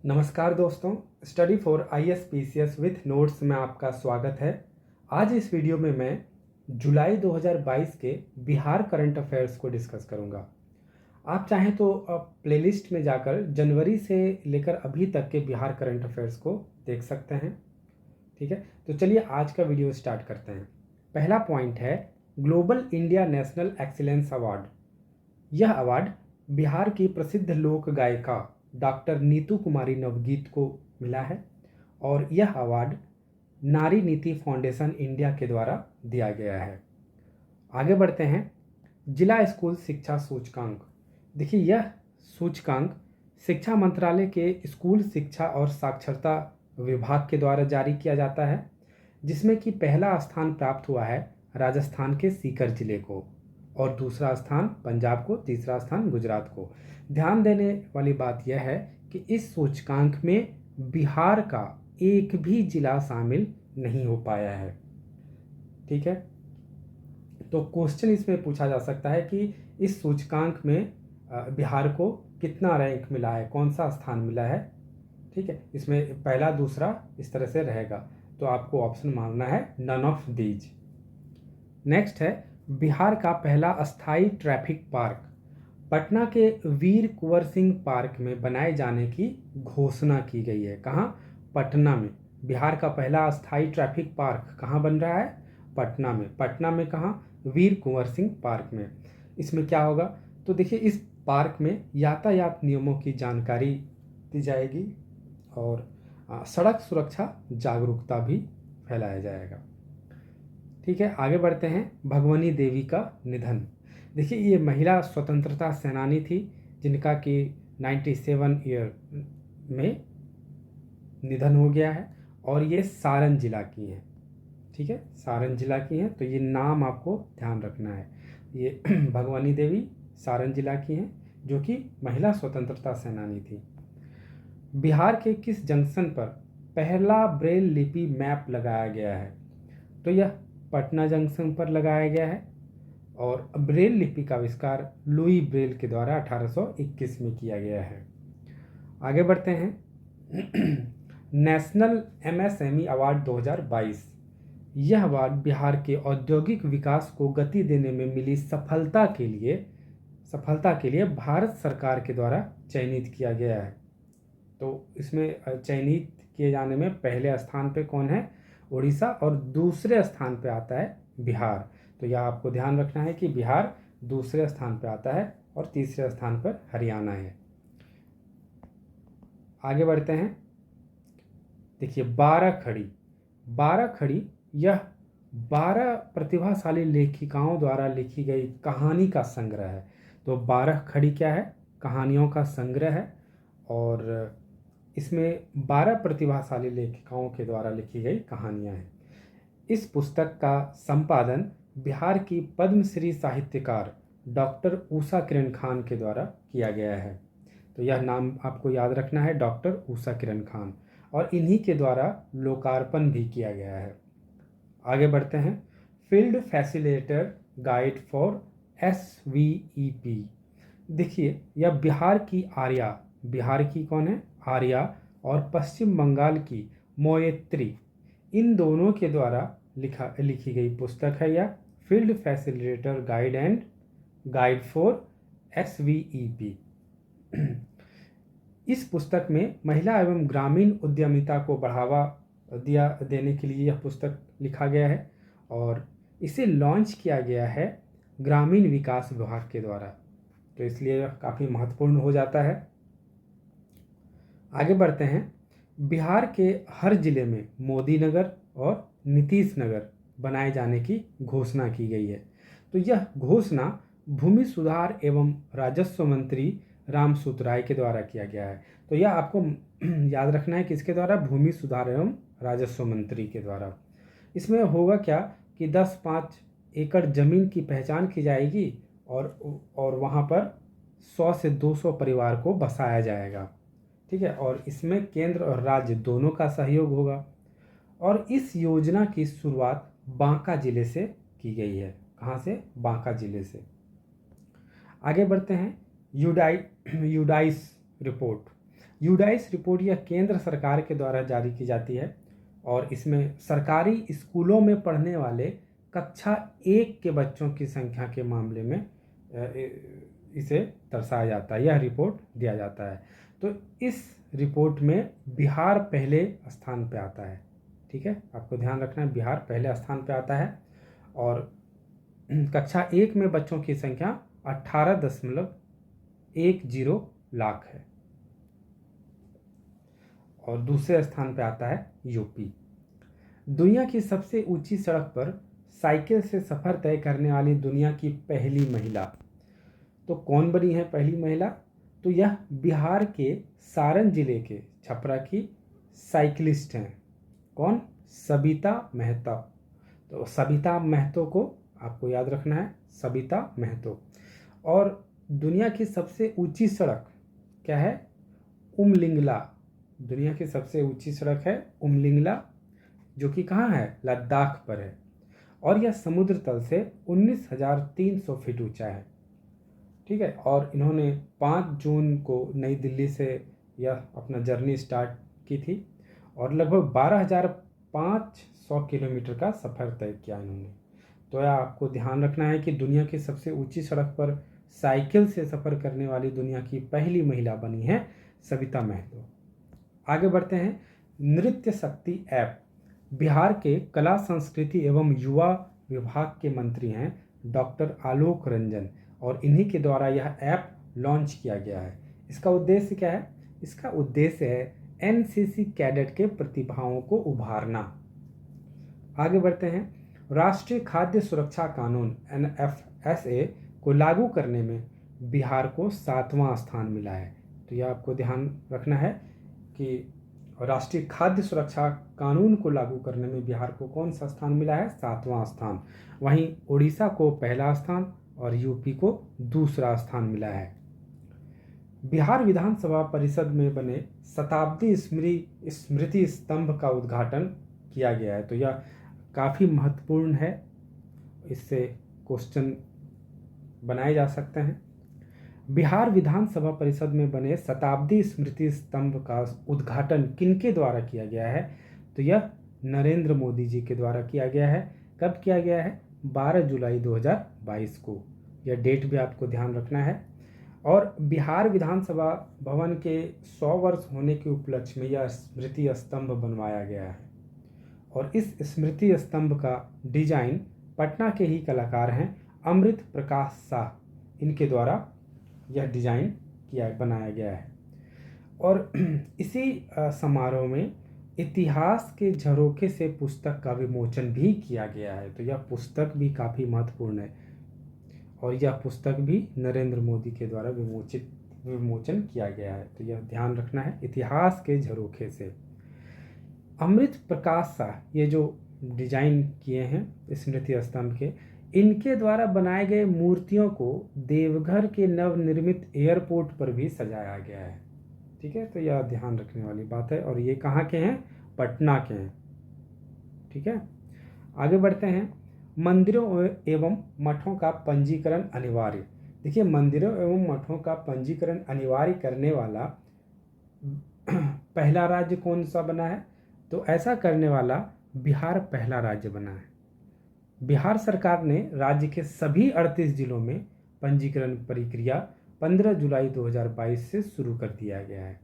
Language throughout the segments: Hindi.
नमस्कार दोस्तों, study for ISPCS with notes में आपका स्वागत है। आज इस वीडियो में मैं जुलाई 2022 के बिहार करंट अफेयर्स को डिस्कस करूंगा। आप चाहें तो प्लेलिस्ट में जाकर जनवरी से लेकर अभी तक के बिहार करंट अफेयर्स को देख सकते हैं। ठीक है, तो चलिए आज का वीडियो स्टार्ट करते हैं। पहला पॉइंट है global India national excellence award. यह अवार्ड बिहार की प्रसिद्ध लोक गायिका डॉक्टर नीतू कुमारी नवगीत को मिला है और यह अवार्ड नारी नीति फाउंडेशन इंडिया के द्वारा दिया गया है। आगे बढ़ते हैं, जिला स्कूल शिक्षा सूचकांक। देखिए, यह सूचकांक शिक्षा मंत्रालय के स्कूल शिक्षा और साक्षरता विभाग के द्वारा जारी किया जाता है, जिसमें कि पहला स्थान प्राप्त हुआ है राजस्थान के सीकर जिले को और दूसरा स्थान पंजाब को, तीसरा स्थान गुजरात को। ध्यान देने वाली बात यह है कि इस सूचकांक में बिहार का एक भी जिला शामिल नहीं हो पाया है। ठीक है, तो क्वेश्चन इसमें पूछा जा सकता है कि इस सूचकांक में बिहार को कितना रैंक मिला है, कौन सा स्थान मिला है। ठीक है, इसमें पहला दूसरा इस तरह से रहेगा, तो आपको ऑप्शन मानना है नन ऑफ दीज। नेक्स्ट है बिहार का पहला अस्थाई ट्रैफिक पार्क पटना के वीर कुंवर सिंह पार्क में बनाए जाने की घोषणा की गई है। कहाँ? पटना में। बिहार का पहला अस्थाई ट्रैफिक पार्क कहाँ बन रहा है? पटना में। पटना में कहाँ? वीर कुंवर सिंह पार्क में। इसमें क्या होगा? तो देखिए, इस पार्क में यातायात नियमों की जानकारी दी जाएगी और सड़क सुरक्षा जागरूकता भी फैलाया जाएगा। ठीक है, आगे बढ़ते हैं। भगवनी देवी का निधन। देखिए, ये महिला स्वतंत्रता सेनानी थी जिनका कि 97 ईयर में निधन हो गया है और ये सारण जिला की हैं। ठीक है, सारण जिला की हैं, तो ये नाम आपको ध्यान रखना है। ये भगवनी देवी सारण जिला की हैं जो कि महिला स्वतंत्रता सेनानी थी। बिहार के किस जंक्शन पर पहला ब्रेल लिपि मैप लगाया गया है? तो यह पटना जंक्शन पर लगाया गया है और ब्रेल लिपि का आविष्कार लुई ब्रेल के द्वारा 1821 में किया गया है। आगे बढ़ते हैं। National MSME award 2022। यह अवार्ड बिहार के औद्योगिक विकास को गति देने में मिली सफलता के लिए भारत सरकार के द्वारा चयनित किया गया है। तो इसमें चयनित किए जाने में पहले स्थान पे कौन है? उड़ीसा, और दूसरे स्थान पे आता है बिहार। तो यह आपको ध्यान रखना है कि बिहार दूसरे स्थान पे आता है और तीसरे स्थान पर हरियाणा है। आगे बढ़ते हैं। देखिए, 12 खड़ी यह 12 प्रतिभाशाली लेखिकाओं द्वारा लिखी गई कहानी का संग्रह है। तो 12 खड़ी क्या है? कहानियों का संग्रह है और इसमें 12 प्रतिभाशाली लेखिकाओं के द्वारा लिखी गई कहानियां हैं। इस पुस्तक का संपादन बिहार की पद्मश्री साहित्यकार डॉक्टर उषा किरण खान के द्वारा किया गया है। तो यह नाम आपको याद रखना है, डॉक्टर उषा किरण खान, और इन्हीं के द्वारा लोकार्पण भी किया गया है। आगे बढ़ते हैं। Field facilitator guide for SVEP। देखिए, यह बिहार की कौन है? आर्या, और पश्चिम बंगाल की मोयत्री, इन दोनों के द्वारा लिखी गई पुस्तक है यह field facilitator guide for SVEP। इस पुस्तक में महिला एवं ग्रामीण उद्यमिता को बढ़ावा देने के लिए यह पुस्तक लिखा गया है और इसे लॉन्च किया गया है ग्रामीण विकास विभाग के द्वारा, तो इसलिए यह काफ़ी महत्वपूर्ण हो जाता है। आगे बढ़ते हैं। बिहार के हर जिले में मोदी नगर और नीतीश नगर बनाए जाने की घोषणा की गई है। तो यह घोषणा भूमि सुधार एवं राजस्व मंत्री रामसूत राय के द्वारा किया गया है। तो यह आपको याद रखना है, किसके द्वारा? भूमि सुधार एवं राजस्व मंत्री के द्वारा। इसमें होगा क्या कि 10-5 एकड़ जमीन की पहचान की जाएगी और वहाँ पर 100 से 200 परिवार को बसाया जाएगा। ठीक है, और इसमें केंद्र और राज्य दोनों का सहयोग होगा और इस योजना की शुरुआत बांका जिले से की गई है। कहाँ से? बांका जिले से। आगे बढ़ते हैं। UDISE report. यूडाइस रिपोर्ट यह केंद्र सरकार के द्वारा जारी की जाती है और इसमें सरकारी स्कूलों में पढ़ने वाले कक्षा 1 के बच्चों की संख्या के मामले में इसे दर्शाया जाता है, यह रिपोर्ट दिया जाता है। तो इस रिपोर्ट में बिहार पहले स्थान पे आता है। ठीक है, आपको ध्यान रखना है, बिहार पहले स्थान पे आता है और कक्षा 1 में बच्चों की संख्या 18.10 लाख है। और दूसरे स्थान पे आता है यूपी। दुनिया की सबसे ऊंची सड़क पर साइकिल से सफर तय करने वाली दुनिया की पहली महिला, तो कौन बनी है पहली महिला? तो यह बिहार के सारण जिले के छपरा की साइकिलिस्ट हैं। कौन? सबिता महतो। तो सबिता महतो को आपको याद रखना है, सबिता महतो। और दुनिया की सबसे ऊंची सड़क क्या है? उमलिंगला। दुनिया की सबसे ऊंची सड़क है उमलिंगला, जो कि कहाँ है? लद्दाख पर है और यह समुद्र तल से 19,300 फीट ऊंचा है। ठीक है, और इन्होंने 5 जून को नई दिल्ली से यह अपना जर्नी स्टार्ट की थी और लगभग 12,500 किलोमीटर का सफ़र तय किया इन्होंने। तो यह आपको ध्यान रखना है कि दुनिया की सबसे ऊंची सड़क पर साइकिल से सफ़र करने वाली दुनिया की पहली महिला बनी है सबिता महतो। आगे बढ़ते हैं। नृत्य शक्ति ऐप। बिहार के कला संस्कृति एवं युवा विभाग के मंत्री हैं डॉक्टर आलोक रंजन और इन्हीं के द्वारा यह ऐप लॉन्च किया गया है। इसका उद्देश्य क्या है? इसका उद्देश्य है एनसीसी कैडेट के प्रतिभाओं को उभारना। आगे बढ़ते हैं। राष्ट्रीय खाद्य सुरक्षा कानून NFSA को लागू करने में बिहार को 7वां स्थान मिला है। तो यह आपको ध्यान रखना है कि राष्ट्रीय खाद्य सुरक्षा कानून को लागू करने में बिहार को कौन सा स्थान मिला है? 7वां स्थान। वहीं उड़ीसा को पहला स्थान और यूपी को दूसरा स्थान मिला है। बिहार विधानसभा परिषद में बने शताब्दी स्मृति स्तंभ का उद्घाटन किया गया है। तो यह काफ़ी महत्वपूर्ण है, इससे क्वेश्चन बनाए जा सकते हैं। बिहार विधानसभा परिषद में बने शताब्दी स्मृति स्तंभ का उद्घाटन किनके द्वारा किया गया है? तो यह नरेंद्र मोदी जी के द्वारा किया गया है। कब किया गया है? 12 जुलाई 2022 को। यह डेट भी आपको ध्यान रखना है। और बिहार विधानसभा भवन के 100 वर्ष होने के उपलक्ष्य में यह स्मृति स्तंभ बनवाया गया है और इस स्मृति स्तंभ का डिजाइन पटना के ही कलाकार हैं अमृत प्रकाश शाह, इनके द्वारा यह डिजाइन बनाया गया है। और इसी समारोह में इतिहास के झरोखे से पुस्तक का विमोचन भी किया गया है। तो यह पुस्तक भी काफ़ी महत्वपूर्ण है और यह पुस्तक भी नरेंद्र मोदी के द्वारा विमोचन किया गया है। तो यह ध्यान रखना है, इतिहास के झरोखे से। अमृत प्रकाश शाह ये जो डिजाइन किए हैं स्मृति स्तंभ के, इनके द्वारा बनाए गए मूर्तियों को देवघर के नवनिर्मित एयरपोर्ट पर भी सजाया गया है। ठीक है, तो यह ध्यान रखने वाली बात है और ये कहाँ के हैं? पटना के हैं। ठीक है, आगे बढ़ते हैं। मंदिरों एवं मठों का पंजीकरण अनिवार्य। देखिए, मंदिरों एवं मठों का पंजीकरण अनिवार्य करने वाला पहला राज्य कौन सा बना है? तो ऐसा करने वाला बिहार पहला राज्य बना है। बिहार सरकार ने राज्य के सभी 38 जिलों में पंजीकरण प्रक्रिया 15 जुलाई 2022 से शुरू कर दिया गया है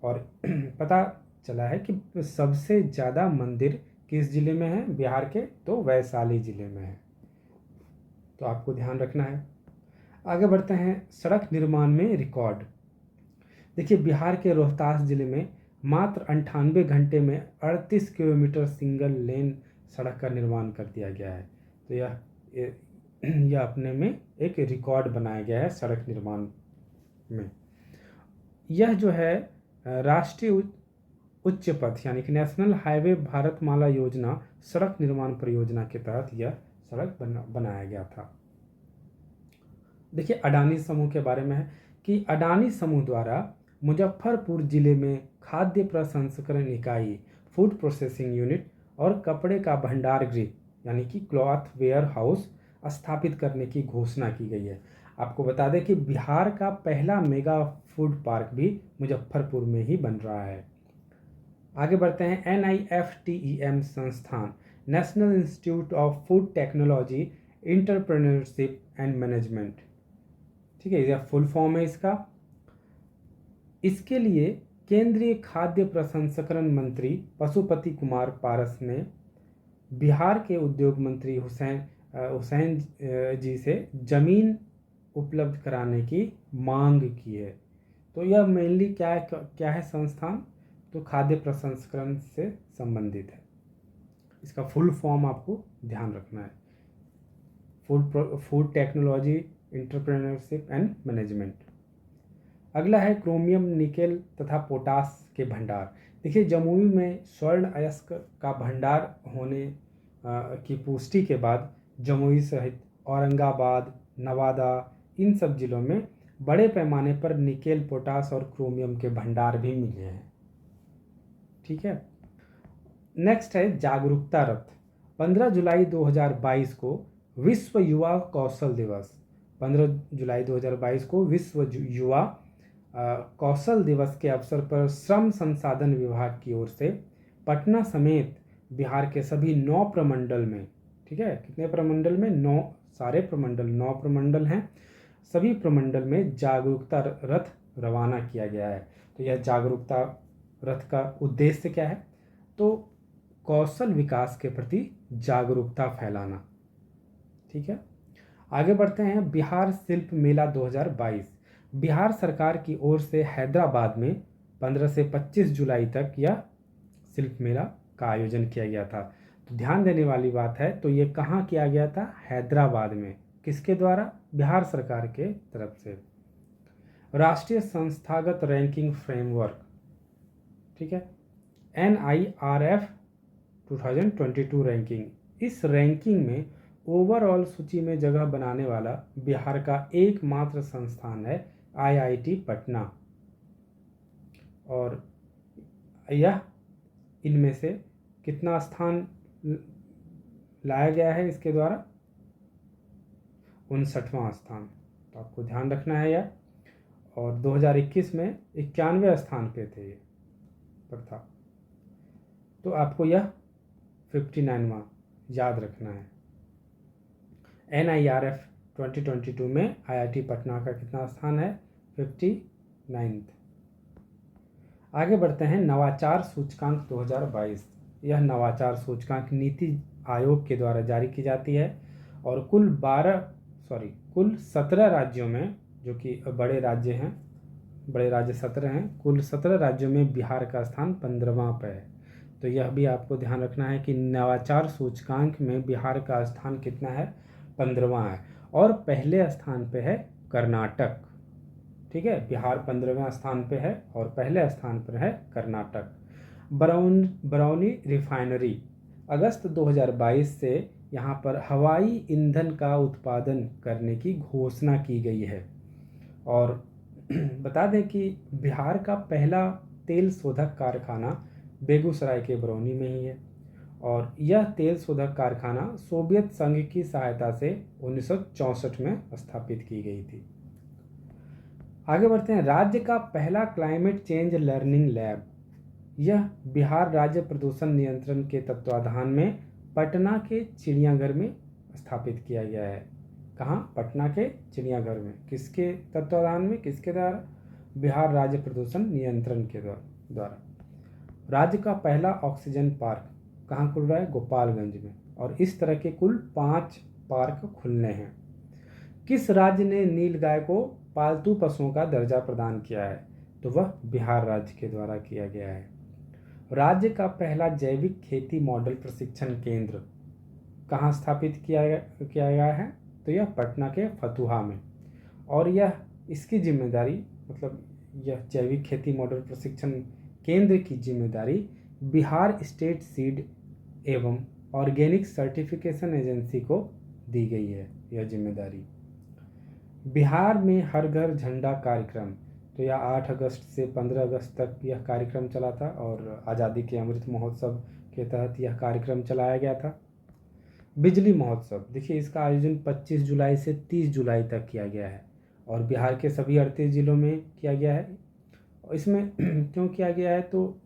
और पता चला है कि सबसे ज़्यादा मंदिर किस जिले में है बिहार के? तो वैशाली जिले में है। तो आपको ध्यान रखना है। आगे बढ़ते हैं। सड़क निर्माण में रिकॉर्ड। देखिए, बिहार के रोहतास जिले में मात्र 98 घंटे में 38 किलोमीटर सिंगल लेन सड़क का निर्माण कर दिया गया है। तो यह अपने में एक रिकॉर्ड बनाया गया है सड़क निर्माण में। यह जो है राष्ट्रीय उच्च पथ यानी कि नेशनल हाईवे भारतमाला योजना सड़क निर्माण परियोजना के तहत यह सड़क बनाया गया था। देखिए, अडानी समूह के बारे में है कि अडानी समूह द्वारा मुजफ्फरपुर जिले में खाद्य प्रसंस्करण इकाई, फूड प्रोसेसिंग यूनिट और कपड़े का भंडार गृह यानी कि क्लॉथ वेयर हाउस स्थापित करने की घोषणा की गई है। आपको बता दें कि बिहार का पहला मेगा फूड पार्क भी मुजफ्फरपुर में ही बन रहा है। आगे बढ़ते हैं। NIFTEM संस्थान, national institute of food technology entrepreneurship and management, ठीक है, यह फुल फॉर्म है इसका। इसके लिए केंद्रीय खाद्य प्रसंस्करण मंत्री पशुपति कुमार पारस ने बिहार के उद्योग मंत्री हुसैन जी से जमीन उपलब्ध कराने की मांग की है। तो यह मेनली क्या है संस्थान, तो खाद्य प्रसंस्करण से संबंधित है। इसका फुल फॉर्म आपको ध्यान रखना है, food technology entrepreneurship and management. अगला है क्रोमियम, निकेल तथा पोटास के भंडार। देखिए, जमुई में स्वर्ण अयस्क का भंडार होने की पुष्टि के बाद जमुई सहित औरंगाबाद, नवादा, इन सब जिलों में बड़े पैमाने पर निकेल, पोटास और क्रोमियम के भंडार भी मिले हैं। ठीक है। नेक्स्ट है जागरूकता रथ। 15 जुलाई 2022 को विश्व युवा कौशल दिवस, 15 जुलाई 2022 को विश्व युवा कौशल दिवस के अवसर पर श्रम संसाधन विभाग की ओर से पटना समेत बिहार के सभी 9 प्रमंडल में, ठीक है, कितने प्रमंडल में, 9, सारे प्रमंडल 9 प्रमंडल हैं, सभी प्रमंडल में जागरूकता रथ रवाना किया गया है। तो यह जागरूकता रथ का उद्देश्य क्या है, तो कौशल विकास के प्रति जागरूकता फैलाना। ठीक है। आगे बढ़ते हैं। बिहार शिल्प मेला 2022, बिहार सरकार की ओर से हैदराबाद में 15 से 25 जुलाई तक यह शिल्प मेला का आयोजन किया गया था। तो ध्यान देने वाली बात है, तो ये कहाँ किया गया था, हैदराबाद में। किसके द्वारा, बिहार सरकार के तरफ से। राष्ट्रीय संस्थागत रैंकिंग फ्रेमवर्क, ठीक है, NIRF 2022 रैंकिंग, इस रैंकिंग में ओवरऑल सूची में जगह बनाने वाला बिहार का एकमात्र संस्थान है IIT पटना। और यह इनमें से कितना स्थान लाया गया है इसके द्वारा, 59वां स्थान। तो आपको ध्यान रखना है यह। और 2021 में 91वें स्थान पे थे ये पर था, तो आपको यह 59वां याद रखना है। NIRF 2022 में IIT पटना का कितना स्थान है, 59th। आगे बढ़ते हैं। नवाचार सूचकांक 2022, यह नवाचार सूचकांक नीति आयोग के द्वारा जारी की जाती है और कुल 17 राज्यों में, जो कि बड़े राज्य हैं, बड़े राज्य 17 हैं, कुल 17 राज्यों में बिहार का स्थान 15वां पे है। तो यह भी आपको ध्यान रखना है कि नवाचार सूचकांक में बिहार का स्थान कितना है, 15वां है। और पहले स्थान पे है कर्नाटक। ठीक है, बिहार 15वें स्थान पे है और पहले स्थान पर है कर्नाटक। बरौनी रिफाइनरी, अगस्त 2022 से यहाँ पर हवाई ईंधन का उत्पादन करने की घोषणा की गई है। और बता दें कि बिहार का पहला तेल शोधक कारखाना बेगूसराय के बरौनी में ही है और यह तेल शोधक कारखाना सोवियत संघ की सहायता से 1964 में स्थापित की गई थी। आगे बढ़ते हैं। राज्य का पहला क्लाइमेट चेंज लर्निंग लैब, यह बिहार राज्य प्रदूषण नियंत्रण के तत्वाधान में पटना के चिड़ियाघर में स्थापित किया गया है। कहाँ, पटना के चिड़ियाघर में। किसके तत्वाधान में, किसके द्वारा, बिहार राज्य प्रदूषण नियंत्रण के द्वारा। राज्य का पहला ऑक्सीजन पार्क कहाँ खुल रहा है, गोपालगंज में। और इस तरह के कुल 5 पार्क खुलने हैं। किस राज्य ने नीलगाय को पालतू पशुओं का दर्जा प्रदान किया है, तो वह बिहार राज्य के द्वारा किया गया है। राज्य का पहला जैविक खेती मॉडल प्रशिक्षण केंद्र कहाँ स्थापित किया गया है, तो यह पटना के फतुहा में। और यह इसकी जिम्मेदारी, मतलब यह जैविक खेती मॉडल प्रशिक्षण केंद्र की जिम्मेदारी बिहार स्टेट सीड एवं ऑर्गेनिक सर्टिफिकेशन एजेंसी को दी गई है यह जिम्मेदारी। बिहार में हर घर झंडा कार्यक्रम, तो यह 8 अगस्त से 15 अगस्त तक यह कार्यक्रम चला था और आज़ादी के अमृत महोत्सव के तहत यह कार्यक्रम चलाया गया था। बिजली महोत्सव, देखिए इसका आयोजन 25 जुलाई से 30 जुलाई तक किया गया है और बिहार के सभी 38 जिलों में किया गया है। और इसमें क्यों किया गया है, तो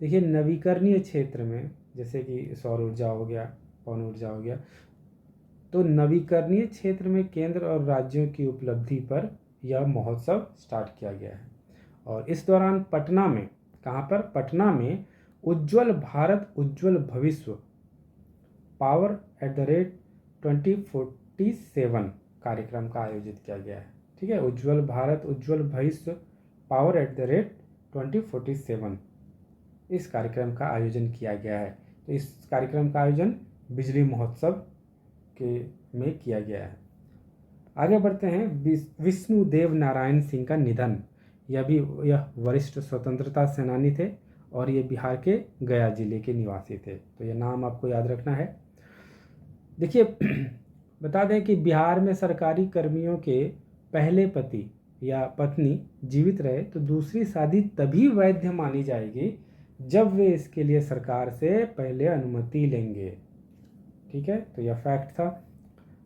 देखिए नवीकरणीय क्षेत्र में जैसे कि सौर ऊर्जा हो गया, पवन ऊर्जा हो गया, तो नवीकरणीय क्षेत्र में केंद्र और राज्यों की उपलब्धि पर यह महोत्सव स्टार्ट किया गया है। और इस दौरान पटना में, कहाँ पर, पटना में उज्ज्वल भारत उज्ज्वल भविष्य पावर एट द रेट 2047 कार्यक्रम का आयोजित किया गया है। ठीक है, उज्ज्वल भारत उज्ज्वल भविष्य पावर एट द रेट 2047 इस कार्यक्रम का आयोजन किया गया है। तो इस कार्यक्रम का आयोजन बिजली महोत्सव के में किया गया है। आगे बढ़ते हैं, विष्णुदेव नारायण सिंह का निधन। यह वरिष्ठ स्वतंत्रता सेनानी थे और ये बिहार के गया जिले के निवासी थे, तो ये नाम आपको याद रखना है। देखिए बता दें कि बिहार में सरकारी कर्मियों के पहले पति या पत्नी जीवित रहे तो दूसरी शादी तभी वैध मानी जाएगी जब वे इसके लिए सरकार से पहले अनुमति लेंगे। ठीक है, तो यह फैक्ट था।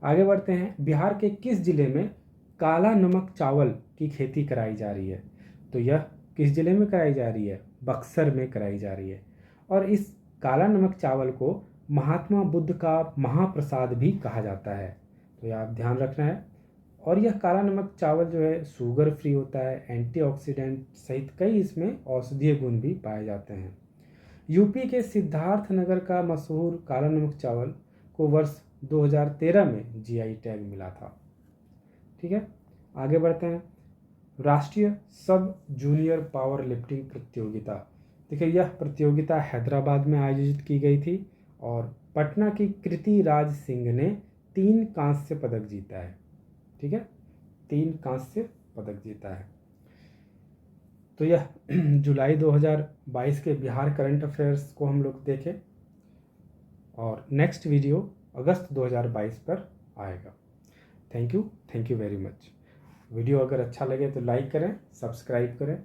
आगे बढ़ते हैं, बिहार के किस जिले में काला नमक चावल की खेती कराई जा रही है, तो यह किस जिले में कराई जा रही है, बक्सर में कराई जा रही है। और इस काला नमक चावल को महात्मा बुद्ध का महाप्रसाद भी कहा जाता है, तो यह आप ध्यान रखना है। और यह काला नमक चावल जो है शुगर फ्री होता है, एंटीऑक्सीडेंट सहित कई इसमें औषधीय गुण भी पाए जाते हैं। यूपी के सिद्धार्थ नगर का मशहूर काला नमक चावल को वर्ष 2013 में जीआई टैग मिला था। ठीक है, आगे बढ़ते हैं, राष्ट्रीय सब जूनियर पावर लिफ्टिंग प्रतियोगिता। देखिए यह प्रतियोगिता हैदराबाद में आयोजित की गई थी और पटना की कृति राज सिंह ने 3 कांस्य पदक जीता है। ठीक है, 3 कांस्य पदक जीता है। तो यह जुलाई 2022 के बिहार करंट अफेयर्स को हम लोग देखें और नेक्स्ट वीडियो अगस्त 2022 पर आएगा। Thank you very much. Video अगर अच्छा लगे तो लाइक करें, सब्सक्राइब करें।